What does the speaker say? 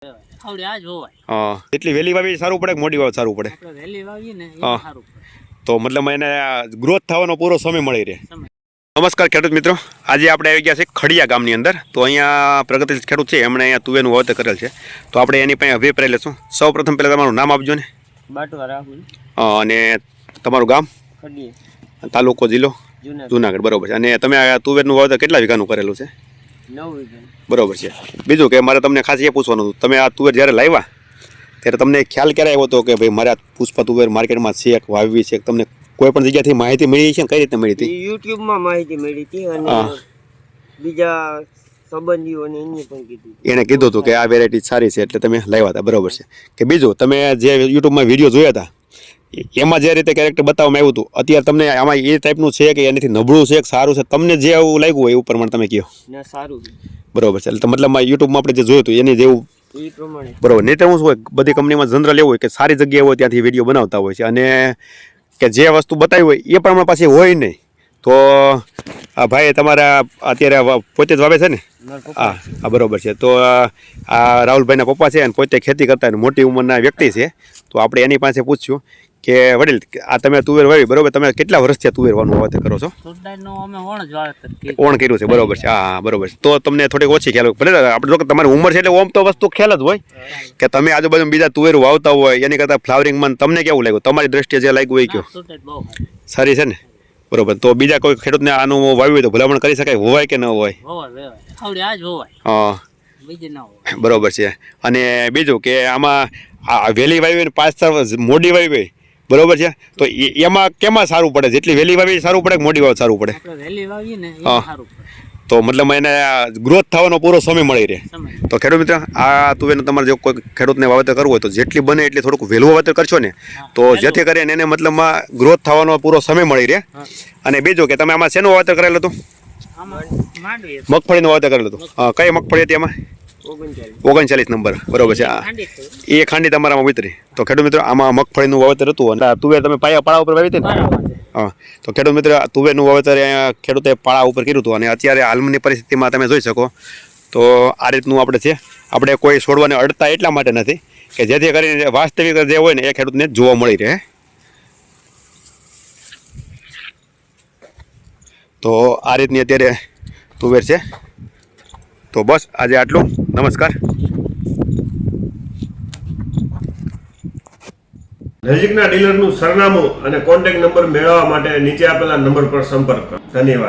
આવડે આજ હોવાય. હા, એટલી વહેલી વાવી સારું પડે કે મોડી વાવ સારું પડે? આપણે વહેલી વાવીએ ને એ સારું પડે. તો મતલબ એને ગ્રોથ થવાનો પૂરો સમય મળી રહે. નમસ્કાર ખેડૂત મિત્રો, આજે આપણે આવી ગયા છે ખડિયા ગામની અંદર. તો અહીંયા પ્રગતિશીલ ખેડૂત છે, એમણે અહીંયા તુવેરનું વાવેતર કરેલ છે. તો આપણે એની પાસે અભિપ્રાય લેશું. સૌ પ્રથમ પહેલાં તમારું નામ આપજો ને. બાટવા રાહુલ. અને તમારું ગામ? ખડિયા. તાલુકો જિલ્લો? જુનાગઢ. બરોબર છે. અને તમે આ તુવેરનું વાવેતર કેટલા વીઘાનું કરેલું છે? 9 વીઘા. બરોબર છે. બીજું કે મારે તમને ખાસ એ પૂછવાનું હતું, તમે આ તુવેર જ્યારે લાવ્યા ત્યારે તમને ખ્યાલ ક્યારે આવ્યો હતો કે ભાઈ મારે આ પુષ્પા તુવેર માર્કેટમાં છે કે વાવી છે? તમને કોઈ પણ જગ્યાથી માહિતી મળી છે? કઈ રીતે મળી હતી? યુટ્યુબમાં માહિતી મળી હતી અને બીજા સંબંધીઓને એને પણ કીધું. એને કીધું હતું કે આ વેરાયટી સારી છે એટલે તમે લાવ્યા હતા. બરોબર છે. કે બીજું તમે જે યુટ્યુબમાં વિડીયો જોયા હતા એમાં જે રીતે કેરેક્ટર બતાવવામાં આવ્યું હતું, અત્યારે તમને આમાં એ ટાઈપનું છે કે એનાથી નબળું છે કે સારું છે? તમને જે એવું લાગ્યું હોય એ પ્રમાણે તમે કહો. ના, સારું. બરોબર છે. એટલે મતલબમાં યુટ્યુબમાં આપણે જે જોયું હતું એની જેવું એ પ્રમાણે. બરોબર. નહીં તો શું હોય, બધી કંપનીમાં જનરલ એવું હોય કે સારી જગ્યાએ હોય ત્યાંથી વિડીયો બનાવતા હોય છે અને કે જે વસ્તુ બતાવી હોય એ પ્રમાણે પાછી હોય નહીં. તો આ ભાઈ તમારા અત્યારે પોતે જ વાવે છે ને? હા, બરોબર છે. તો આ રાહુલભાઈના પપ્પા છે અને પોતે ખેતી કરતા મોટી ઉંમરના વ્યક્તિ છે. તો આપણે એની પાસે પૂછ્યું કે વડીલ, આ તમે તુવેર વાવી, બરોબર, તમે કેટલા વર્ષથી તુવેર વાવેતર કરો છો? ઓણ કર્યું છે. બરોબર છે. હા, બરોબર છે. તો તમને થોડીક ઓછી ખ્યાલ હોય. ભલે આપણે જો તમારી ઉંમર છે એટલે ઓમ તો વસ્તુ ખ્યાલ જ હોય કે તમે આજુબાજુ બીજા તુવેર વાવતા હોય એની કરતાં ફ્લાવરિંગમાં તમને કેવું લાગ્યું? તમારી દ્રષ્ટિએ જે લાગ્યું હોય કયો? સારી છે ને? બરોબર. તો બીજા કોઈ ખેડૂતને આનું વાવ્યું હોય તો ભલામણ કરી શકાય, હોવાય કે ન હોય? હા, બરોબર છે. અને બીજું કે આમાં વહેલી વાવી ને 5 મોડી વાવી હોય, બરોબર છે, તો એમાં કેમાં સારું પડે? જેટલી વહેલી વાવી સારું પડે કે મોડી વાવ સારું પડે? તો મતલબ એને ગ્રોથ થવાનો પૂરો સમય મળી રહે. તો ખેડૂત મિત્ર, આ તુવેરનું તમારે જો કોઈ ખેડૂતને વાવેતર કરવું હોય તો જેટલી બને એટલી થોડુંક વહેલું વાવેતર કરશો ને તો જેથી કરીને એને મતલબમાં ગ્રોથ થવાનો પૂરો સમય મળી રહે. અને બીજું કે તમે આમાં શેનું વાવેતર કરેલું હતું? મગફળીનું વાવેતર કરેલું હતું. કઈ મગફળી હતી એમાં? 39 નંબર. બરોબર છે. એ ખાંડી તમારામાં ઉતરી. તો ખેડૂત મિત્રો, આમાં મગફળીનું વાવેતર હતું અને તુવેર તમે પાળા ઉપર વાવી હતી ને? હા. તો ખેડૂત મિત્ર, તુવેરનું વાવેતર ખેડૂતે પાળા ઉપર કર્યું હતું અને અત્યારે હાલની પરિસ્થિતિમાં તમે જોઈ શકો તો આ રીતનું આપણે છે. આપણે કોઈ છોડવાને અડતા એટલા માટે નથી કે જેથી કરીને વાસ્તવિક જે હોય ને એ ખેડૂતને જોવા મળી રહે. તો આ રીતની અત્યારે તુવેર છે. તો બસ આજે આટલું. નમસ્કાર. નજીકના ડીલરનું સરનામું અને કોન્ટેક્ટ નંબર મેળવવા માટે નીચે આપેલા નંબર પર સંપર્ક કરો. ધન્યવાદ.